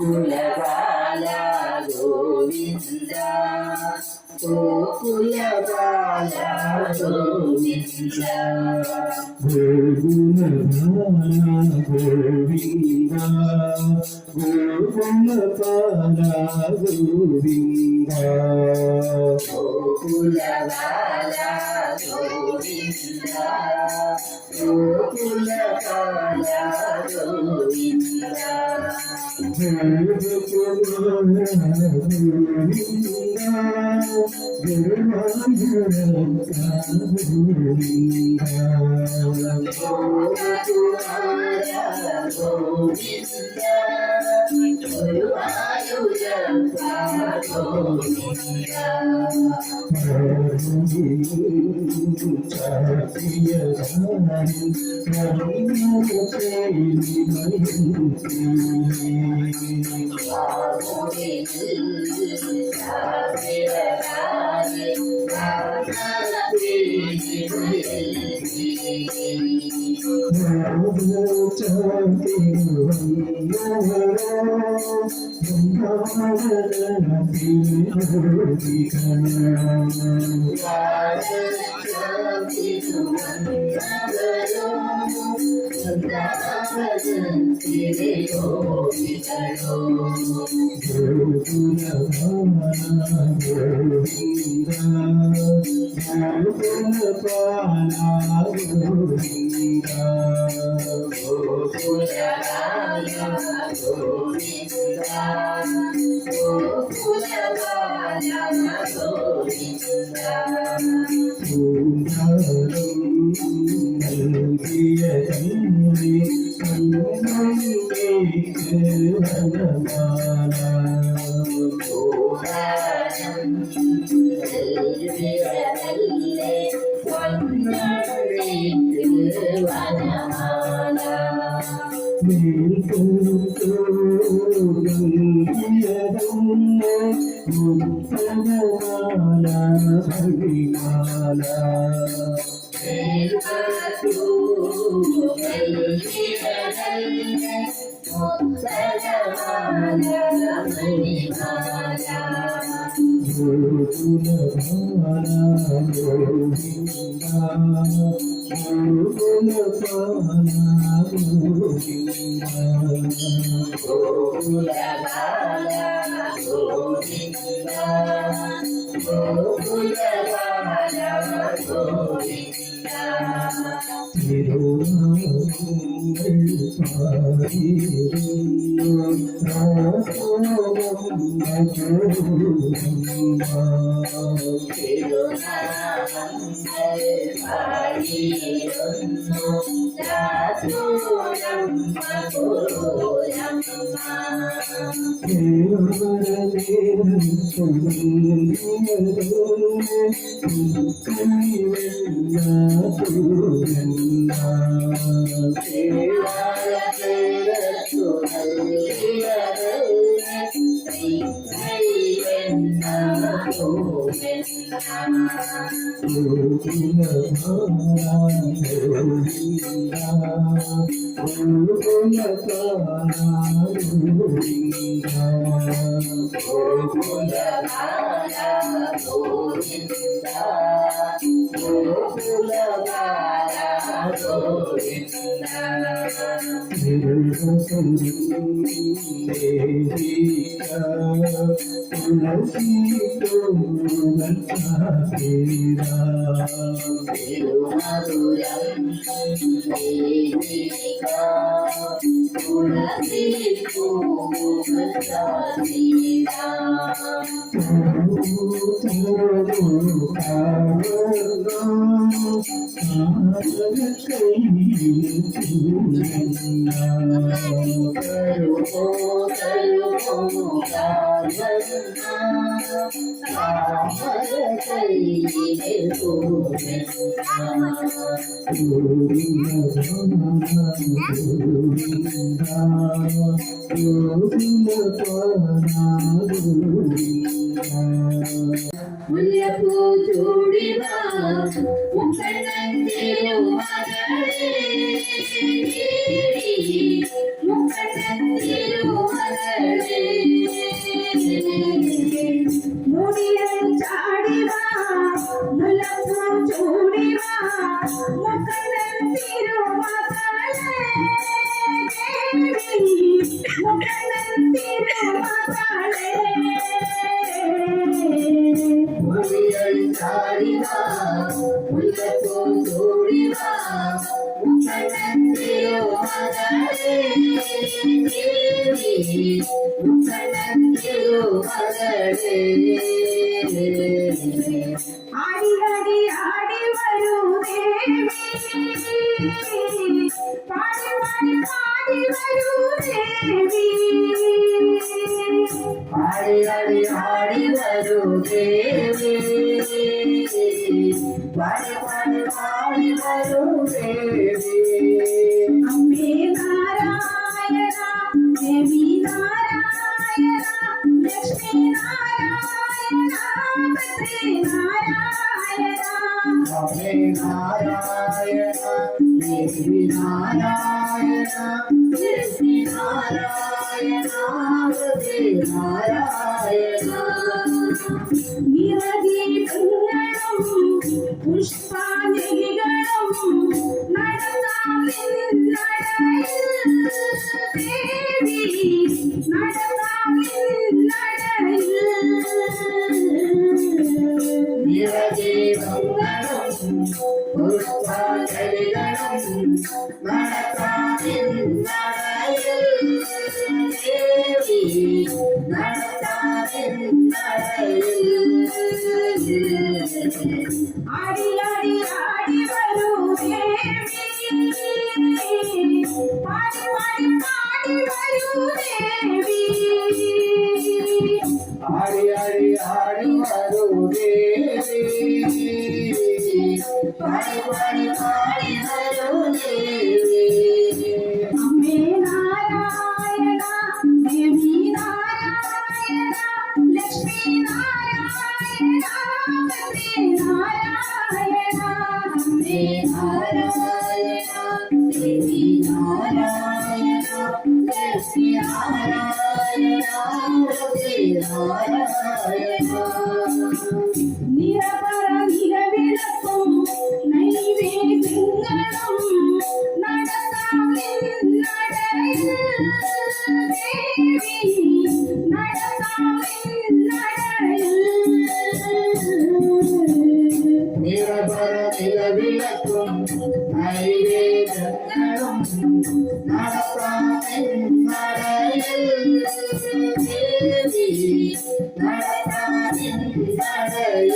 గోకులబాల గోవింద గోకులబాల గోవింద గోకులబాల గోవింద గోకులబాల గోవింద గోకులబాల గోవింద గోకులబాల గోవింద ముల్లపు చూడివా ముఖనందిలు మగడే ముఖనందిలు మగడే മുക്കണ്ണത്തിരുമകളേ ആടി ആടി ആടി വരൂ ദേവി പാടി പാടി പാടി വരൂ ദേവി ആടി ആടി ആടി വരൂ ദേവി പാടി പാടി പാടി വരൂ ദേവി അമ്മേ നാരായണ ദേവി നാരായണ ലക്ഷ്മി നാരായണ ഭദ്രേ നാരായണ അമ്മേ നാരായണ ദേവി നാരായണ ലക്ഷ്മി നാരായണ ഭദ്രേ നാരായണ നിറദീപങ്ങളും പുഷ്പാഞ്ജലികളും നടത്താം നിന്നടയിൽ ദേവി നടത്താം നിന്നടയിൽ നിറദീപങ്ങളും പുഷ്പാഞ്ജലികളും നടത്താമിന്നടയിൽ ദേവി നടത്താമിന്നടയിൽ ആടി ആടി ആടി വരൂ ദേവി പാടി പാടി പാടി വരൂ ദേവി ആടി ആടി ആടി വരൂ ദേവി പാടി പാടി പാടി വരൂ ദേവി അമ്മേ നാരായണ ദേവി നാരായണ ലക്ഷ്മി നാരായണ ഭദ്രേ നാരായണ അമ്മേ നാരായണ ദേവി നാരായണ ലക്ഷ്മി നാരായണ ഭദ്രേ നാരായണ നിരപര നിലവിളക്കും നൈവേദ്യങ്ങളും നടത്താം നിന്നടയിൽ ദേവി നടത്താം നിന്നടയിൽ നിരപര നിലവിളക്കും നൈവേദ്യങ്ങളും നടത്താമിന്നടയിൽ ദേവി നടത്താമിന്നടയിൽ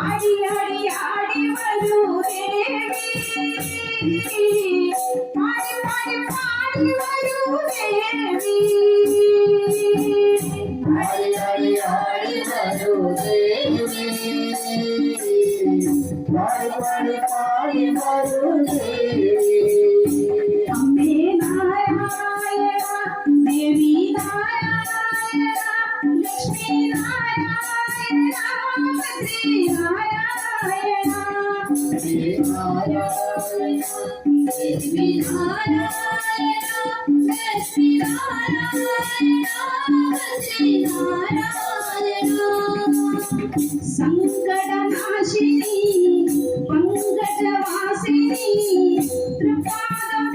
ആടി ആടി ആടി വരൂ ദേവി പാടി പാടി പാടി വരൂ ദേവി ആടി ആടി ആടി വരൂ ദേവി പാടി പാടി പാടി വരൂ ദേവി അമ്മേ നാരായണ ദേവി നാരായണ ലക്ഷ്മി നാരായണ ഭദ്രേ നാരായണ ദേവി നാരായണ ദേവി നാരായണ ലക്ഷ്മി നാരായണ ഭദ്രേ നാരായണ സങ്കടനാശിനി പങ്കജവാസിനി തൃപാദം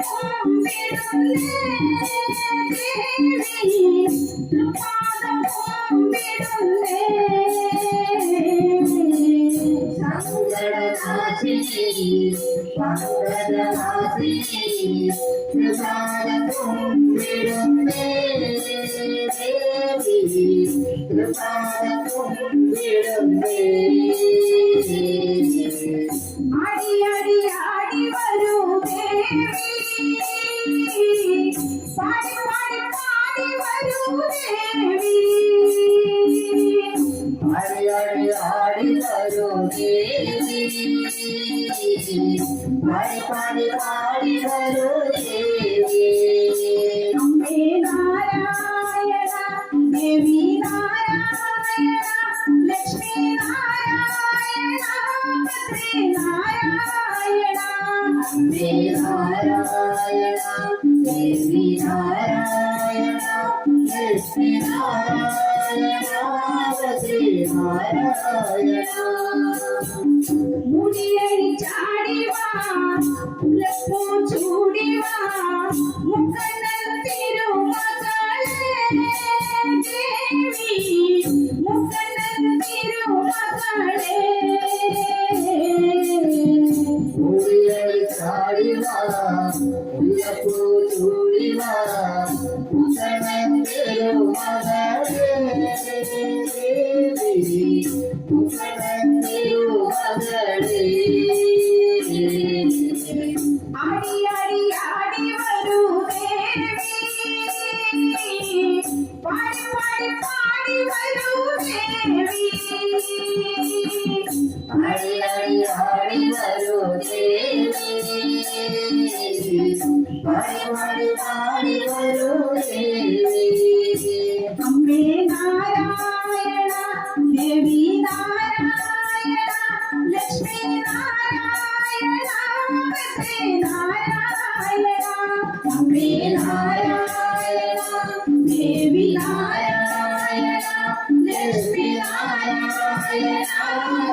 വിടുന്നേ ദേവി തൃപാദം വിടുന്നേ സങ്കടനാശിനി പങ്കജവാസിനി കൃപാലതും വിടുന്നേ ദേവി കൃപാലതും വിടുന്നേ ആടി ആടി ആടി വരൂ ദേവി പാടി പാടി പാടി വരൂ ദേവി ആടി ആടി ആടി വരൂ ദേവി പാടി പാടി പാടി വരൂ ദേവി അമ്മേ നാരായണ ദേവി നാരായണ ലക്ഷ്മി നാരായണ ഭദ്രേ നാരായണ അമ്മേ നാരായണ ദേവി നാരായണ ലക്ഷ്മി നാരായണ ഭദ്രേ നാരായണ മുടിയടി ചാടിവാ ഉലപ്പൂ ചൂടിവാ മുക്കണ്ണൻ തിരുമകളേ ദേവി മുക്കണ്ണൻ തിരുമകളേ ഊരിയൽ ചാടിവാ ഉല്ലപ്പൂ ചൂടിവാ അമ്മേ നാരായണ ദേവി നാരായണ ലക്ഷ്മി നാരായണ ഭദ്രേ നാരായണ അമ്മേ നാരായണ ദേവി നാരായണ ലക്ഷ്മി നാരായണ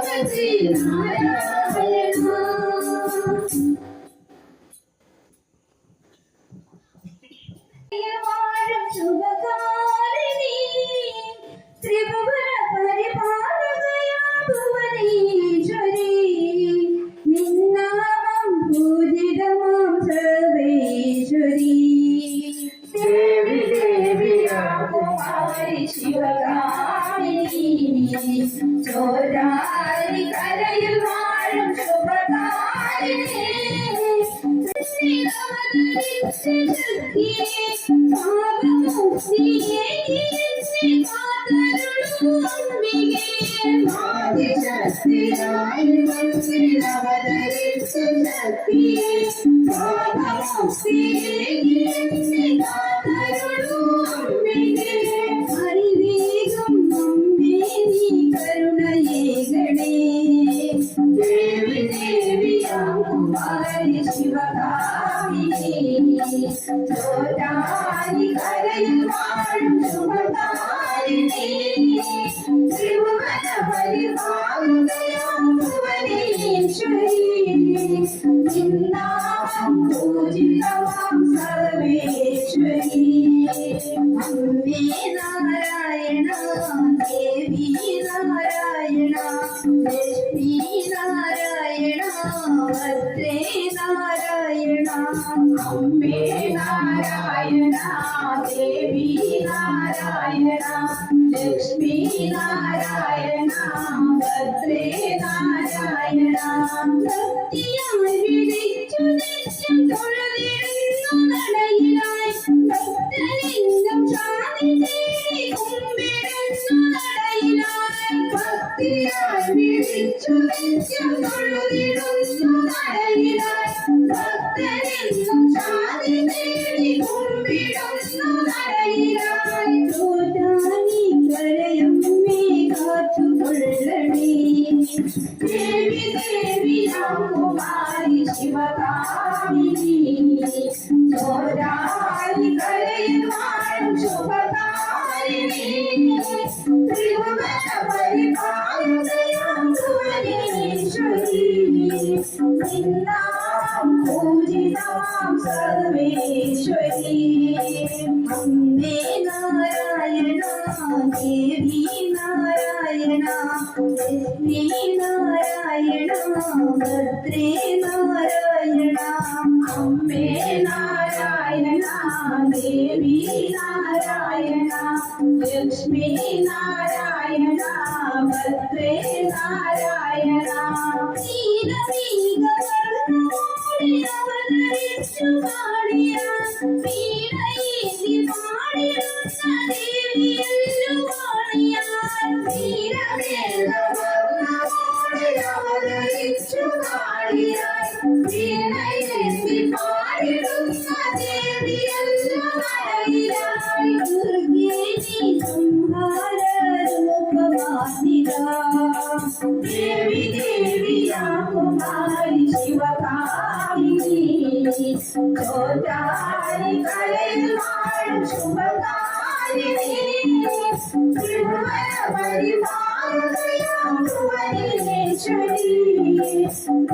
ഭദ്രേ നാരായണ. വാഴും ശുഭകാരിണി ത്രിഭുവന പരിപാലകയാഭുവനേശ്വരി നിന്നാമം പൂജിതമാം സർവേശ്വരി ദേവി ദേവിയാകുമാരി ശിവകാരിണി ചോരാരി കരയിൽ വാഴും ശുഭകാരിണി ആദിശക്തിയായി മനുഷ്യനവതരിച്ചു ശക്തി അറിവേഗം നമ്മെ നീ കരുണയേകണേ ദേവി ദേവിയാകുമാരി ശിവകാമിനി ചോരാനി കരയിൽ വാഴും ശുഭകാരിണി ത്രിഭുവന പരിപാലകയാം ഭുവനേശ്വരി നിന്നാമം പൂജിതമാം സർവേശ്വരി അമ്മേ നാരായണ ദേവി നാരായണ ലക്ഷ്മി നാരായണ ഭദ്രേ നാരായണ അമ്മേ നാരായണ ദേവി നാരായണ ലക്ഷ്മി നാരായണ ഭദ്രേ നാരായണ ഭക്തിയായി വിളിച്ചു നിത്യം തൊഴുതിടുന്നു നടയിലായി ഭക്തനെന്നും ശാന്തി തേടി കുമ്പിടുന്നു നടയിലായി ഭക്തിയായി വിളിച്ചു നിത്യം തൊഴുതിടുന്നു നടയിലായി ഭക്തനെന്നും ശാന്തി തേടി കുമ്പിടുന്നു നടയിലായി ചോറ്റാനി കരയമ്മേ കാത്തുകൊള്ളണേ ദേവി ദേവിയാകുമാരി ശിവകാമിനി ചോരാനി കരയിൽ വാഴും ശുഭകാരിണി ത്രിഭുവന പരിപാലകയാം ഭുവനേശ്വരി നിന്നാമം പൂജിതമാം സർവേശ്വരി അമ്മേ നാരായണ ദേവി നാരായണ ലക്ഷ്മി നാരായണ ഭദ്രേ നാരായണ അമ്മേ നാരായണ ദേവി നാരായണ ലക്ഷ്മി നാരായണ ഭദ്രേ നാരായണ അവതരിച്ചു പാടിയ വീണയേന്തി പാടിടുന്ന ദേവിയല്ലു വാണിയാൻ അവതരിച്ചു പാടിയ വീണയേന്തി പാടിടുന്ന ദേവിയല്ലു വാണിയാൻ ദുർഗേനി സംഹാര രൂപവാസിത ദേവി ദേവിയാകുമാരി ശിവകാമിനി ചോറ്റാനി കരയിൽ വാഴും ശുഭകാരിണി ത്രിഭുവന പരിപാലകയാം ഭുവനേശ്വരി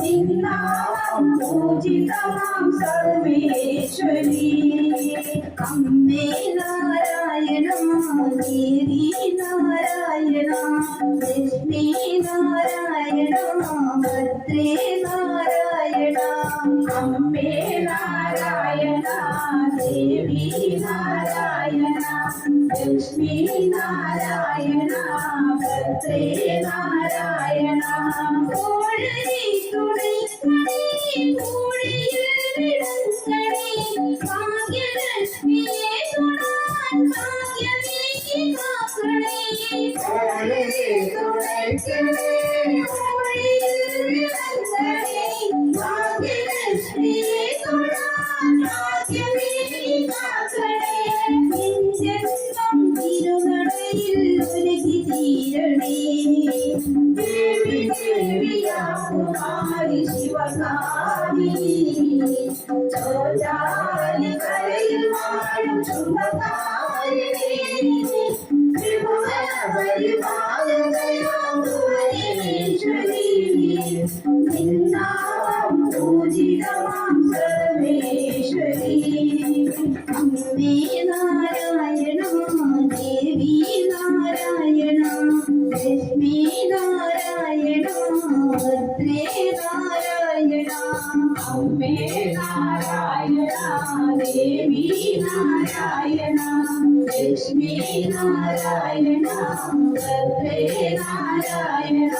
നിന്നാമം പൂജിതമാം സർവേശ്വരി അമ്മേ നാരായണ ദേവി നാരായണ ലക്ഷ്മി നാരായണ ഭദ്രേ നാരായണ അമ്മേ നാരായണ ദേവി നാരായണ ലക്ഷ്മി നാരായണ ഭദ്രേ നാരായണ കോഴരി തുണൈക്കണേ കോഴിയിൽ വിടങ്ങണേ ഭാഗ്യലക്ഷ്മിയെ തൊഴാൻ ഭാഗ്യമേ കാക്കണേ കോഴരി തുണൈക്കണേ കോഴിയിൽ വിടങ്ങണേ ഭാഗ്യലക്ഷ്മിയെ തൊഴാൻ ഭാഗ്യമേ കാക്കണേ ശുഭകാരിണി ത്രിഭുവന പരിപാലകയാശ്വരി നിന്നാമം പൂജിതമാം സർവേശ്വരി അമ്മേ നാരായണ ദേവി നാരായണ ലക്ഷ്മി നാരായണ ഭദ്രേ നാരായണ അമ്മേ നാരായണ ദേവി നാരായണ ലക്ഷ്മി നാരായണ ഭദ്രേ നാരായണ